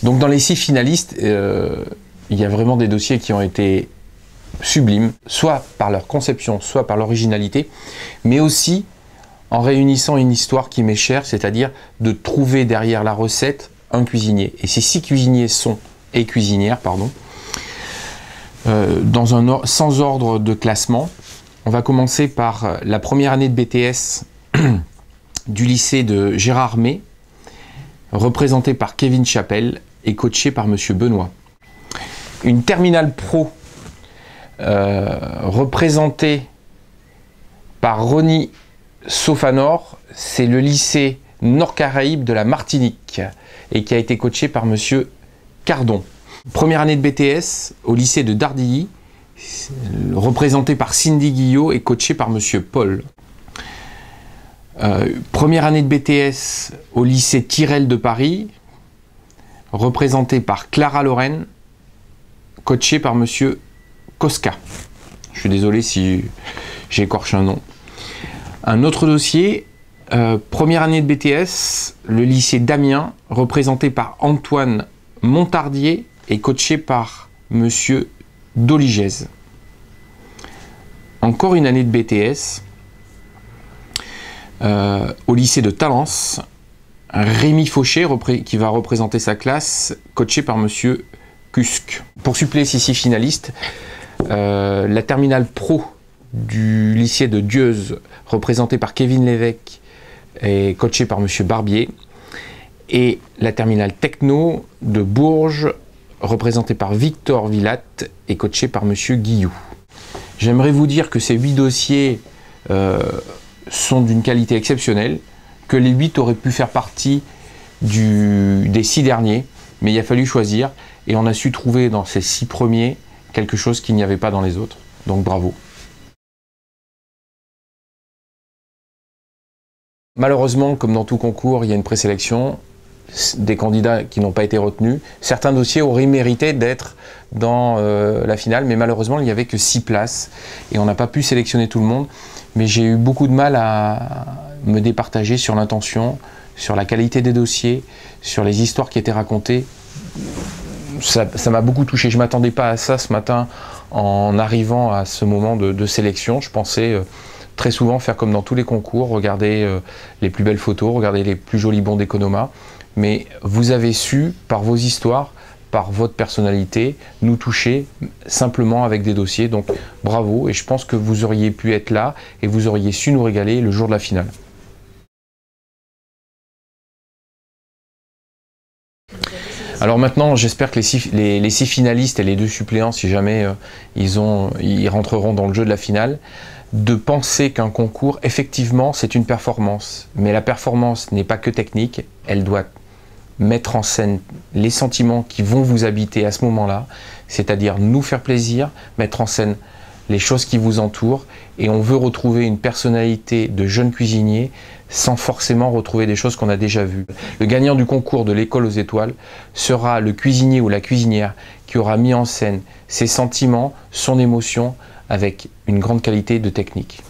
Donc dans les 6 finalistes, il y a vraiment des dossiers qui ont été sublimes, soit par leur conception, soit par l'originalité, mais aussi en réunissant une histoire qui m'est chère, c'est-à-dire de trouver derrière la recette un cuisinier. Et ces 6 cuisiniers et cuisinières, pardon, sans ordre de classement. On va commencer par la première année de BTS du lycée de Gérard May, représenté par Kevin Chappell et coaché par Monsieur Benoît. Une terminale pro représentée par Ronnie Sofanor, c'est le lycée Nord-Caraïbe de la Martinique et qui a été coaché par Monsieur Cardon. Première année de BTS au lycée de Dardilly, représenté par Cindy Guillot et coaché par Monsieur Paul. Première année de BTS au lycée Tyrrell de Paris, représenté par Clara Lorraine, coaché par Monsieur Koska. Je suis désolé si j'écorche un nom. Un autre dossier, première année de BTS, le lycée d'Amiens, représenté par Antoine Montardier et coaché par Monsieur Doligez. Encore une année de BTS, au lycée de Talence, Rémi Fauché qui va représenter sa classe, coaché par Monsieur Cusque. Pour suppléer ces 6 finalistes, la terminale pro du lycée de Dieuze, représentée par Kevin Lévesque et coaché par Monsieur Barbier, et la terminale techno de Bourges, représentée par Victor Villatte et coaché par Monsieur Guillou. J'aimerais vous dire que ces 8 dossiers sont d'une qualité exceptionnelle, que les 8 auraient pu faire partie des 6 derniers, mais il a fallu choisir et on a su trouver dans ces 6 premiers quelque chose qu'il n'y avait pas dans les autres. Donc bravo. Malheureusement, comme dans tout concours, il y a une présélection, des candidats qui n'ont pas été retenus. Certains dossiers auraient mérité d'être dans la finale, mais malheureusement, il n'y avait que 6 places et on n'a pas pu sélectionner tout le monde. Mais j'ai eu beaucoup de mal à me départager sur l'intention, sur la qualité des dossiers, sur les histoires qui étaient racontées. Ça m'a beaucoup touché. Je ne m'attendais pas à ça ce matin en arrivant à ce moment de sélection. Je pensais très souvent faire comme dans tous les concours, regarder les plus belles photos, regarder les plus jolis bons d'Economa. Mais vous avez su, par vos histoires, par votre personnalité, nous toucher simplement avec des dossiers. Donc bravo, et je pense que vous auriez pu être là et vous auriez su nous régaler le jour de la finale. Alors maintenant, j'espère que les 6 finalistes et les 2 suppléants, si jamais ils rentreront dans le jeu de la finale, de penser qu'un concours, effectivement, c'est une performance. Mais la performance n'est pas que technique, elle doit mettre en scène les sentiments qui vont vous habiter à ce moment-là, c'est-à-dire nous faire plaisir, mettre en scène les choses qui vous entourent, et on veut retrouver une personnalité de jeune cuisinier sans forcément retrouver des choses qu'on a déjà vues. Le gagnant du concours de l'école aux étoiles sera le cuisinier ou la cuisinière qui aura mis en scène ses sentiments, son émotion, avec une grande qualité de technique.